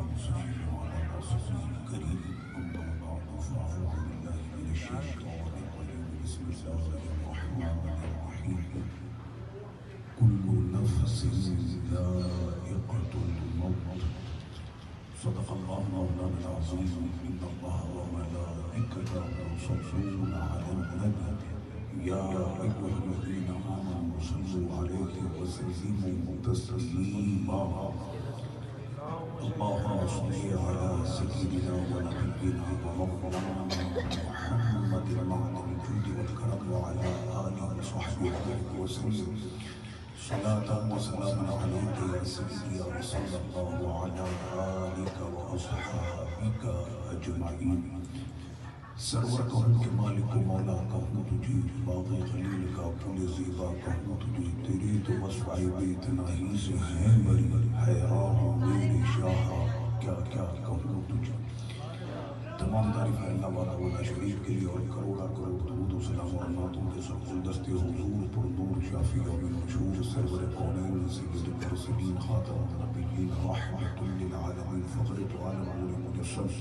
المرسلين وعلى رسوله الكريم أما بعد فأعوذ بالله من الشيطان الرجيم بسم الله الرحمن الرحيم كل نفس ذائقة الموت صدق الله مولانا العظيم إن الله وملائكته يصلون على النبي يا أيها الذين آمنوا صلوا عليه وسلموا تسليما اللهم صل على سيدنا ونبينا ومولانا محمد المعدن الجود والكرم وعلى آله وصحبه وسلم صلاة وسلاما عليك يا سيدي وصلى الله على آلك وأصحابك أجمعين سرور کہوں کہ مالک و مولا کہوں تجھے باغ خلیل کا پل زیبا کہوں تجھے تیرے تو وصفائے بے اتناہی سے ہیں بری حیران میرے شاہ کیا کیا کہوں تجھے تمام تعریف اللہ وعلا شریف کے لیے اور کروڑا کروڑ درود و سلام و رحمتوں کے سب دست حضور پر نور شافی اور مشہور سرور کونین سید المرسلین خاتم النبیین رحمت للعالمین فخر عالم مجسم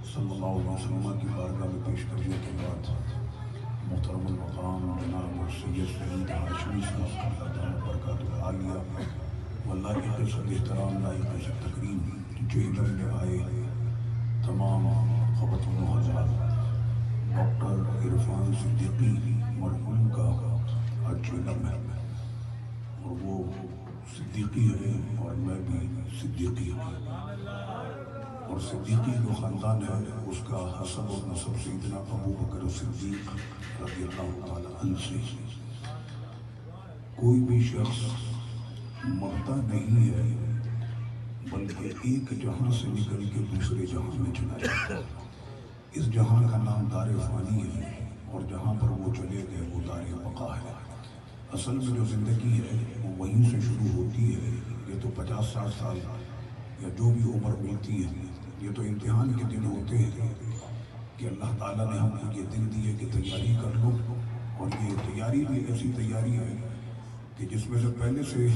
صلی اللہ علیہ وسلم کی بارگاہ میں پیش کرنے کے بعد محترم المقام جناب سید سعید ہاشمی صاحب اللہ برکات العالیہ واللہ کی قصد احترام لائق عزت تکریم جو علم میں آئے تمام خواتین و حضرات ڈاکٹر عرفان صدیقی مرحوم کا آج علم ہے اور وہ صدیقی ہے اور میں بھی صدیقی ہوں اور صدیقی جو خاندان ہے اس کا حسب و نسب سیدنا ابو بکر صدیق رضی اللہ تعالی عنہ سے کوئی بھی شخص مرتا نہیں ہے بلکہ ایک جہاں سے نکل کے دوسرے جہاں میں چلا جاتا ہے اس جہاں کا نام دار فانی ہے اور جہاں پر وہ چلے گئے وہ دار بقا ہے اصل میں جو زندگی ہے وہ وہیں سے شروع ہوتی ہے یہ تو 50-60 سال یا جو بھی عمر ملتی ہے یہ تو امتحان کے دن ہوتے ہیں کہ اللہ تعالیٰ نے ہم کو یہ دن دیے کہ تیاری کر لو اور یہ تیاری بھی ایسی تیاری ہے کہ جس میں سے پہلے سے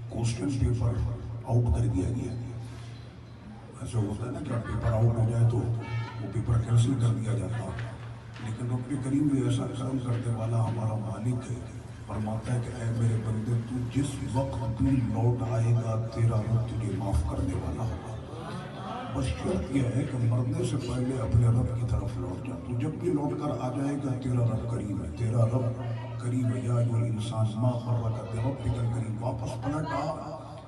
کوسچن پیپر آؤٹ کر دیا گیا ایسا ہوتا ہے نا کہ پیپر آؤٹ ہو جائے تو وہ پیپر کینسل کر دیا جاتا ہے لیکن رب کریم بھی ایسا کرم کرنے والا ہمارا مالک ہے فرماتا ہے کہ اے میرے بندے تو جس وقت بھی لوٹ آئے گا تیرا رب تجھے معاف کرنے والا ہوگا بس شرط یہ ہے کہ مرنے سے پہلے اپنے رب کی طرف لوٹ جا تو جب بھی لوٹ کر آ جائے گا تیرا رب کریم ہے تیرا رب کریم ہے یا جو انسان ما غرک بربک الکریم واپس پلٹ آ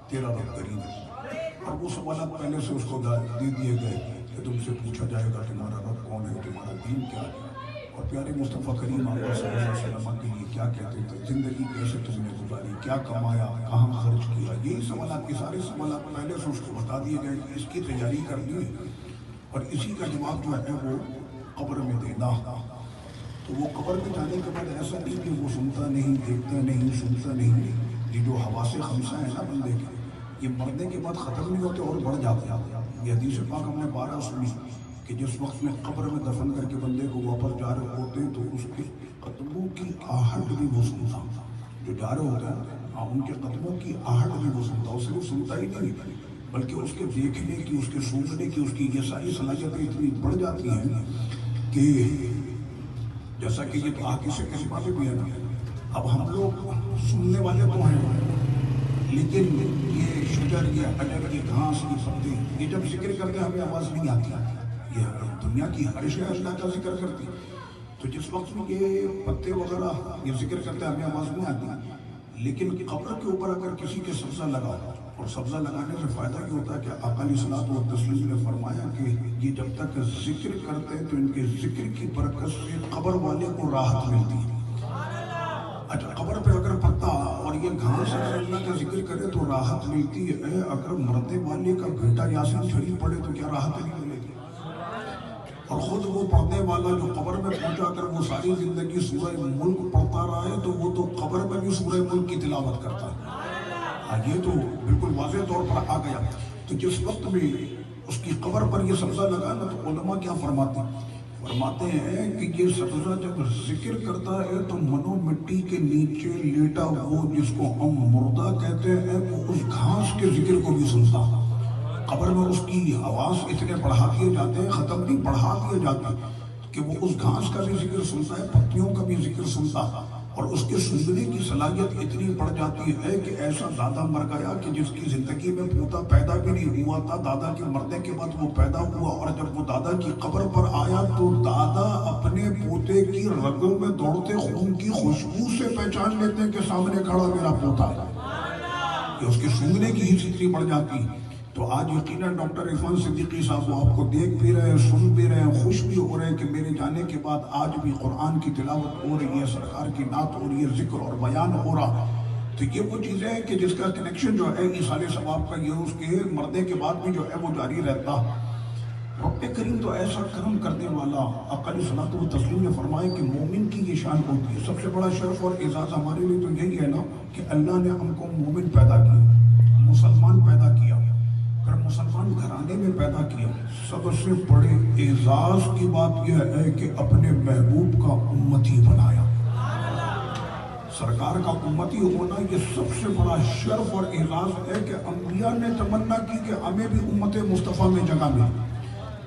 تیرا رب کریم ہے اور وہ سوالات پہلے سے اس کو دے دیے گئے کہ تم سے پوچھا جائے گا تمہارا رب کون ہے تمہارا دین کیا ہے اور پیارے مصطفیٰ کریم آقا صلی اللہ علیہ وسلم کے لیے کیا کہتے تھے زندگی کیسے تم نے گزاری کیا کمایا کہاں خرچ کیا یہی سوالات کے سارے سوالات پہلے سے اس کو بتا دیے گئے کہ اس کی تیاری کرنی ہے اور اسی کا جواب جو ہے وہ قبر میں دینا تو وہ قبر میں جانے کے بعد ایسا نہیں کہ وہ سنتا نہیں دیکھتا نہیں سنتا نہیں یہ جو حواس خمسہ ہیں نا بندے کے یہ مرنے کے بعد ختم نہیں ہوتے اور بڑھ جاتے یہ حدیث پاک ہم نے 12 سنی کہ جس وقت میں قبر میں دفن کر کے بندے کو واپس جا رہے ہوتے تو اس کے قدموں کی آہٹ بھی وہ سنتا جو جا رہے ہوتے ہیں ان کے قدموں کی آہٹ بھی وہ سنتا اسے وہ سنتا ہی نہیں بلکہ اس کے دیکھنے کی اس کے سونگنے کی اس کی یہ ساری صلاحیتیں اتنی بڑھ جاتی ہیں کہ جیسا کہ یہ تو آگے سے کسی باتیں بھی ہے نا اب ہم لوگ سننے والے تو ہیں لیکن یہ شجر یہ اجر کی گھاس کی پتے یہ جب ذکر کرتے ہیں ہمیں آواز نہیں آتی یہ دنیا کی ہر شے اللہ کا ذکر کرتی تو جس وقت میں یہ پتے وغیرہ یہ ذکر کرتے ہیں ہمیں آواز نہیں آتی لیکن قبر کے اوپر اگر کسی کے سبزہ لگا اور سبزہ لگانے سے فائدہ یہ ہوتا ہے کہ آقا علیہ الصلوۃ والتسلیم نے فرمایا کہ یہ جب تک ذکر کرتے ہیں تو ان کے ذکر کی برکت سے قبر والے کو راحت ملتی ہے اچھا قبر پہ اگر پتا اور یہ گھاس اللہ کا ذکر کرے تو راحت ملتی ہے اگر مرنے والے کا بیٹا یاسین شریف پڑھے تو کیا راحت نہیں ملے گی اور خود وہ پڑھنے والا جو قبر میں پہنچا کر وہ ساری زندگی سورہ ملک پڑھتا رہا ہے تو وہ تو قبر میں بھی سورہ ملک کی تلاوت کرتا ہے یہ تو بالکل واضح طور پر آ گیا تو جس وقت بھی اس کی قبر پر یہ سبزہ لگانا تو علماء کیا فرماتے ہیں کہ یہ سبزہ جب ذکر کرتا ہے تو منو مٹی کے نیچے لیٹا وہ جس کو ہم مردہ کہتے ہیں وہ اس گھاس کے ذکر کو بھی سنتا قبر میں اس کی حواس اتنے بڑھا دیے جاتے ہیں، ختم نہیں بڑھا دیے جاتے کہ وہ اس گھاس کا بھی ذکر سنتا ہے، پتیوں کا بھی ذکر سنتا، اور اس کے سننے کی صلاحیت اتنی بڑھ جاتی ہے کہ ایسا دادا مر گیا کہ جس کی زندگی میں پوتا پیدا بھی نہیں ہوا تھا، دادا کے مرنے کے بعد وہ پیدا ہوا، اور جب وہ دادا کی قبر پر آیا تو دادا اپنے پوتے کی رگوں میں دوڑتے خون کی خوشبو سے پہچان لیتے ہیں کہ سامنے کھڑا میرا پوتا ہے، کہ اس کے سننے کی حص اتنی بڑھ جاتی۔ تو آج یقیناً ڈاکٹر عرفان صدیقی صاحب وہ آپ کو دیکھ بھی رہے ہیں، سن بھی رہے ہیں، خوش بھی ہو رہے ہیں کہ میرے جانے کے بعد آج بھی قرآن کی تلاوت ہو رہی ہے، سرکار کی نعت ہو رہی ہے، ذکر اور بیان ہو رہا۔ تو یہ وہ چیزیں ہیں کہ جس کا کنیکشن جو ہے ایصال ثواب کا یہ اس کے مرنے کے بعد بھی جو ہے وہ جاری رہتا۔ رب کریم تو ایسا کرم کرنے والا، آقا علیہ الصلوۃ والتسلیم نے فرمایا کہ مومن کی یہ شان ہوتی ہے۔ سب سے بڑا شرف اور اعزاز ہمارے لیے تو یہی ہے نا کہ اللہ نے ہم کو مومن پیدا کیا، مسلمان پیدا کیا، پھر مسلمان گھرانے میں پیدا کیا۔ سب سے بڑے اعزاز کی بات یہ ہے کہ اپنے محبوب کا امتی بنایا۔ سرکار کا امتی ہونا یہ سب سے بڑا شرف اور اعزاز ہے کہ انبیاء نے تمنا کی کہ ہمیں بھی امت مصطفیٰ میں جگہ ملی،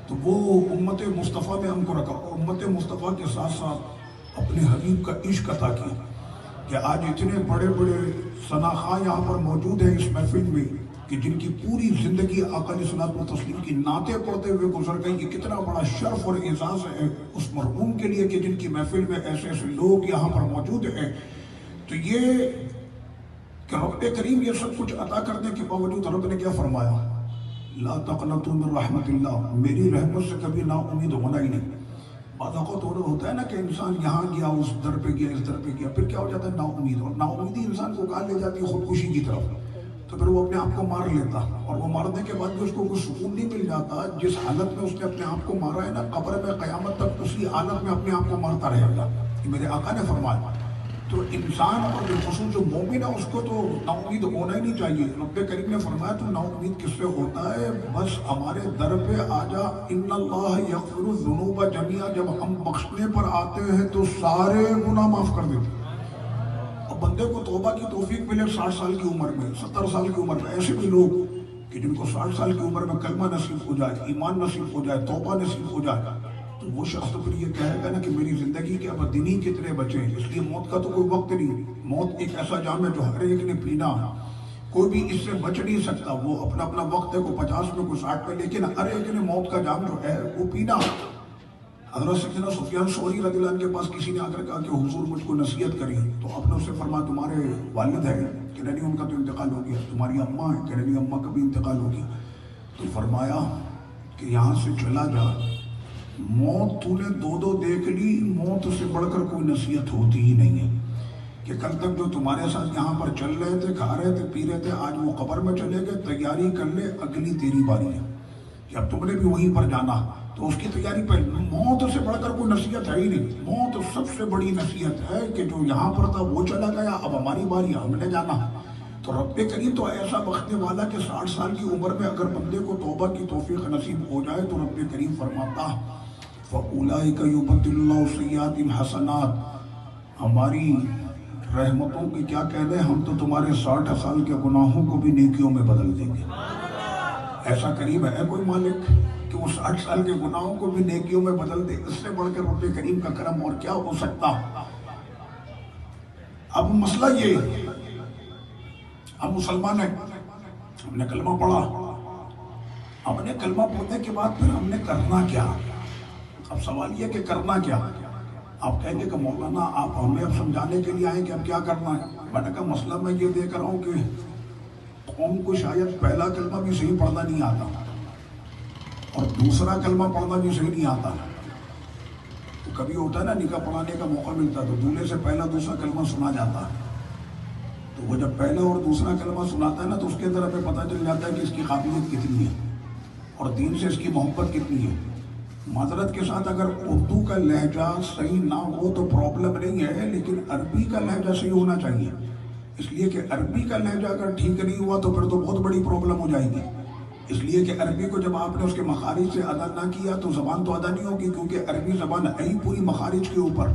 تو وہ امت مصطفیٰ میں ہم کو رکھا، اور امت مصطفیٰ کے ساتھ ساتھ اپنے حبیب کا عشق عطا کیا کہ آج اتنے بڑے بڑے ثناخواں یہاں پر موجود ہیں اس محفل میں کہ جن کی پوری زندگی آقا علیہ الصلوۃ والتسلیم کی نعتیں پڑھتے ہوئے گزر گئی۔ یہ کتنا بڑا شرف اور اعزاز ہے اس مرحوم کے لیے کہ جن کی محفل میں ایسے ایسے لوگ یہاں پر موجود ہیں۔ تو یہ کہ رب کریم یہ سب کچھ عطا کرنے کے باوجود رب نے کیا فرمایا؟ لا تقنطوا من رحمت اللہ، میری رحمت سے کبھی نا امید ہونا ہی نہیں۔ بعض اوقات ہوتا ہے نا کہ انسان یہاں گیا، اس در پہ گیا، اس در پہ گیا، پھر کیا ہو جاتا ہے؟ نا امید، اور نا امیدی انسان کو کہاں لے جاتی ہے؟ خودکشی کی طرف۔ تو پھر وہ اپنے آپ کو مار لیتا، اور وہ مارنے کے بعد بھی اس کو کوئی سکون نہیں مل جاتا۔ جس حالت میں اس نے اپنے آپ کو مارا ہے نا، قبر میں قیامت تک اسی حالت میں اپنے آپ کو مارتا رہے گا، یہ میرے آقا نے فرمایا۔ تو انسان اور بالخصوص جو مومن ہے اس کو تو نا امید ہونا ہی نہیں چاہیے۔ رب کریم نے فرمایا تو نا امید کس سے ہوتا ہے؟ بس ہمارے در پہ آ جا، ان اللہ یغفر الذنوب جميعا، جب ہم بخشنے پر آتے ہیں تو سارے گناہ معاف کر دیتے ہیں۔ اب بندے کو توبہ کی توفیق ملے 60 سال کی عمر میں، 70 سال کی عمر میں، ایسے بھی لوگ کہ جن کو 60 سال کی عمر میں کلمہ نصیب ہو جائے، ایمان نصیب ہو جائے، توبہ نصیب ہو جائے، تو وہ شخص تو پھر یہ کہے گا نا کہ میری زندگی کے اب دن ہی کتنے بچے ہیں، اس لیے موت کا تو کوئی وقت نہیں۔ موت ایک ایسا جام ہے جو ہر ایک نے پینا، کوئی بھی اس سے بچ نہیں سکتا۔ وہ اپنا اپنا وقت ہے، کوئی 50 میں، کوئی 60 میں، لیکن ہر ایک نے موت کا جام جو ہے وہ پینا۔ حضرت سیدنا سفیان ثوری رضی اللہ عنہ کے پاس کسی نے آ کر کہا کہ حضور مجھ کو نصیحت کری، تو آپ نے اس سے فرمایا تمہارے والد ہیں؟ کہ نہیں، ان کا تو انتقال ہو گیا۔ تمہاری اماں ہیں؟ کہ نہیں، اماں کا بھی انتقال ہو گیا۔ تو فرمایا کہ یہاں سے چلا جا، موت تو نے دو دیکھ لی، موت سے بڑھ کر کوئی نصیحت ہوتی ہی نہیں ہے، کہ کل تک جو تمہارے ساتھ یہاں پر چل رہے تھے، کھا رہے تھے، پی رہے تھے، آج وہ قبر میں چلے گئے، تیاری کر لے، اگلی تیری باری ہے کہ اب تم نے بھی وہیں پر جانا، تو اس کی تیاری پہلے۔ موت سے بڑھ کر کوئی نصیحت ہے ہی نہیں۔ موت سب سے بڑی نصیحت ہے کہ جو یہاں پر تھا وہ چلا گیا، اب ہماری باری ہے، ہم نے جانا۔ تو رب کریم تو ایسا بخشنے والا کہ 60 سال کی عمر میں اگر بندے کو توبہ کی توفیق نصیب ہو جائے تو رب کریم فرماتا فَأُولَئِكَ يُبَدِّلُ اللَّهُ سَيِّئَاتِهِمْ حَسَنَاتٍ، ہماری رحمتوں کی کیا کہنے، ہم تو تمہارے 60 سال کے گناہوں کو بھی نیکیوں میں بدل دیں گے۔ ایسا کریم ہے کوئی مالک کہ وہ 60 سال کے گناہوں کو بھی نیکیوں میں بدل دے؟ اس سے بڑھ کر رب کریم کا کرم اور کیا ہو سکتا۔ اب مسئلہ یہ، ہم مسلمان ہیں، ہم نے کلمہ پڑھا، ہم نے کلمہ پڑھنے کے بعد پھر ہم نے کرنا کیا؟ اب سوال یہ کہ کرنا کیا؟ آپ کہیں گے کہ مولانا آپ ہمیں اب سمجھانے کے لیے آئیں کہ اب کیا کرنا ہے۔ میں نے کہا مسئلہ میں یہ دیکھ رہا ہوں کہ قوم کو شاید پہلا کلمہ بھی صحیح پڑھنا نہیں آتا اور دوسرا کلمہ پڑھنا بھی صحیح نہیں آتا۔ تو کبھی ہوتا ہے نا نکاح پڑھانے کا موقع ملتا تو دولہے سے پہلا دوسرا کلمہ سنا جاتا ہے، تو وہ جب پہلا اور دوسرا کلمہ سناتا ہے نا تو اس کے اندر ہمیں پتہ چل جاتا ہے کہ اس کی قابلیت کتنی ہے اور دین سے اس کی محبت کتنی ہے۔ معذرت کے ساتھ اگر اردو کا لہجہ صحیح نہ ہو تو پرابلم نہیں ہے، لیکن عربی کا لہجہ صحیح ہونا چاہیے، اس لیے کہ عربی کا لہجہ اگر ٹھیک نہیں ہوا تو پھر تو بہت بڑی پرابلم ہو جائے گی۔ اس لیے کہ عربی کو جب آپ نے اس کے مخارج سے ادا نہ کیا تو زبان تو ادا نہیں ہوگی، کیونکہ عربی زبان ہے ہی پوری مخارج کے اوپر،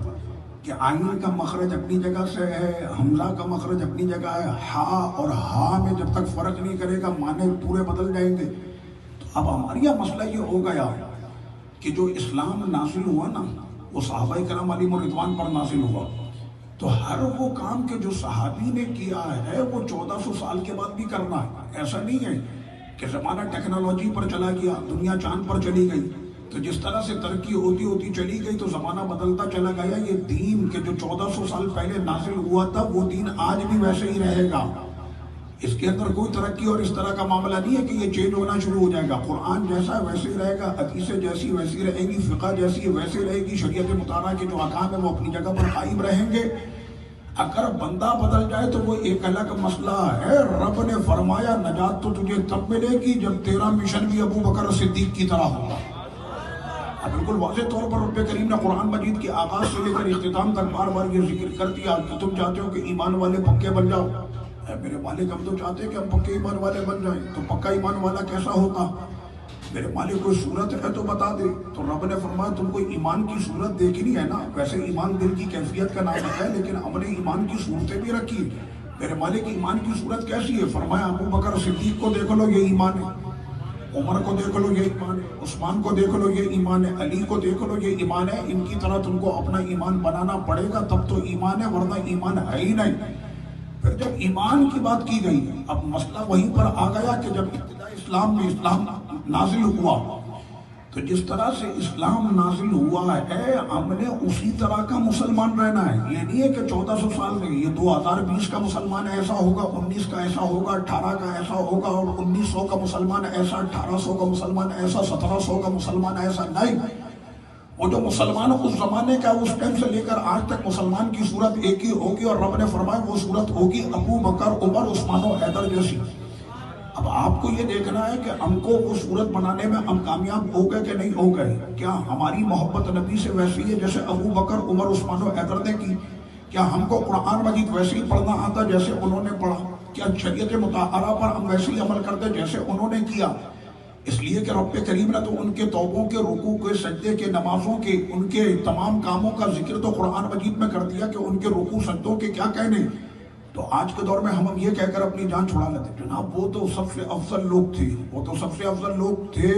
کہ عین کا مخرج اپنی جگہ سے ہے، حمزہ کا مخرج اپنی جگہ ہے، ہا اور ہا میں جب تک فرق نہیں کرے گا معنی پورے بدل جائیں گے۔ اب ہمارے یہاں مسئلہ یہ ہو گیا کہ جو اسلام نازل ہوا نا وہ صحابہ کرام علیہ رضوان پر نازل ہوا، تو ہر وہ کام کہ جو صحابی نے کیا ہے وہ 1400 سال کے بعد بھی کرنا ہے۔ ایسا نہیں ہے کہ زمانہ ٹیکنالوجی پر چلا گیا، دنیا چاند پر چلی گئی، تو جس طرح سے ترقی ہوتی ہوتی چلی گئی تو زمانہ بدلتا چلا گیا۔ یہ دین کہ جو 1400 سال پہلے نازل ہوا تھا وہ دین آج بھی ویسے ہی رہے گا، اس کے اندر کوئی ترقی اور اس طرح کا معاملہ نہیں ہے کہ یہ چینج ہونا شروع ہو جائے گا۔ قرآن جیسا ویسے ہی رہے گا، حدیثیں جیسی ویسی رہے گی، فقہ جیسی ویسے رہے گی، شریعت مطالعہ کے جو احکام ہیں وہ اپنی جگہ پر قائم رہیں گے۔ اگر بندہ بدل جائے تو وہ ایک الگ مسئلہ ہے۔ رب نے فرمایا نجات تو تجھے تب ملے گی جب تیرا مشن بھی ابو بکر صدیق کی طرح ہوگا۔ بالکل واضح طور پر رب کریم نے قرآن مجید کے آغاز سے لے کر اختتام تک بار بار یہ ذکر کر دیا کہ تم چاہتے ہو کہ ایمان والے پکے بن جاؤ۔ اے میرے مالک ہم تو چاہتے ہیں کہ ہم پکے ایمان والے بن جائیں، تو پکا ایمان والا کیسا ہوتا؟ میرے مالک کوئی صورت ہے تو بتا دے۔ تو رب نے فرمایا تم کو ایمان کی صورت دیکھی نہیں ہے نا، ویسے ایمان دل کی کیفیت کا نام ہے لیکن ہم نے ایمان کی صورتیں بھی رکھی۔ میرے مالک ایمان کی صورت کیسی ہے؟ فرمایا ابو بکر صدیق کو دیکھ لو یہ ایمان ہے، عمر کو دیکھ لو یہ ایمان ہے، عثمان کو دیکھ لو یہ ایمان ہے، علی کو دیکھ لو یہ ایمان ہے۔ ان کی طرح تم کو اپنا ایمان بنانا پڑے گا تب تو ایمان ہے، ورنہ ایمان ہے ہی نہیں۔ پھر جب ایمان کی بات کی گئی اب مسئلہ وہیں پر آ گیا کہ جب ابتدا اسلام میں اسلام نازل ہوا تو جس طرح سے اسلام نازل ہوا ہے ہم نے اسی طرح کا مسلمان رہنا ہے۔ یہ نہیں ہے کہ 1400 سال میں یہ 2020 کا مسلمان ایسا ہوگا، 19 کا ایسا ہوگا، 18 کا ایسا ہوگا، اور 1900 کا مسلمان ایسا، 1800 کا مسلمان ایسا، 1700 کا مسلمان ایسا نہیں۔ وہ جو مسلمان اس زمانے کا اس ٹائم سے لے کر آج تک مسلمان کی صورت ایک ہی ہوگی، اور رب نے فرمایا وہ صورت ہوگی ابو بکر، عمر، عثمان و حیدر جیسی۔ اب آپ کو یہ دیکھنا ہے کہ ہم کو وہ صورت بنانے میں ہم کامیاب ہو گئے کہ نہیں ہو گئے۔ کیا ہماری محبت نبی سے ویسی ہے جیسے ابو بکر، عمر، عثمان و حیدر نے کی؟ کیا ہم کو قرآن مجید ویسے ہی پڑھنا آتا جیسے انہوں نے پڑھا؟ کیا شریعت مطہرہ پر ہم ویسے ہی عمل کرتے جیسے انہوں نے کیا؟ اس لیے کہ رب کریم نے تو ان کے توبوں کے، رکوع کے، سجدے کے، نمازوں کے، ان کے تمام کاموں کا ذکر تو قرآن مجید میں کر دیا کہ ان کے رکوع سجدوں کے کیا کہنے۔ تو آج کے دور میں ہم یہ کہہ کر اپنی جان چھڑا لیتے جناب وہ تو سب سے افضل لوگ تھے، وہ تو سب سے افضل لوگ تھے،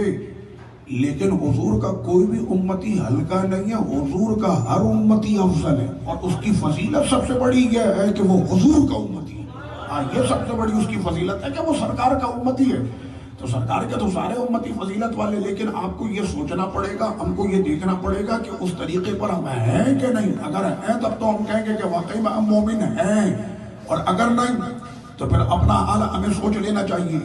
لیکن حضور کا کوئی بھی امتی ہلکا نہیں ہے، حضور کا ہر امتی افضل ہے، اور اس کی فضیلت سب سے بڑی یہ ہے کہ وہ حضور کا امتی ہے۔ یہ سب سے بڑی اس کی فضیلت ہے کہ وہ سرکار کا امتی ہے۔ تو سرکار کے تو سارے امتی فضیلت والے، لیکن آپ کو یہ سوچنا پڑے گا، ہم کو یہ دیکھنا پڑے گا کہ اس طریقے پر ہم ہیں کہ نہیں۔ اگر ہیں تب تو ہم کہیں گے کہ واقعی میں ہم مومن ہیں، اور اگر نہیں تو پھر اپنا حال ہمیں سوچ لینا چاہیے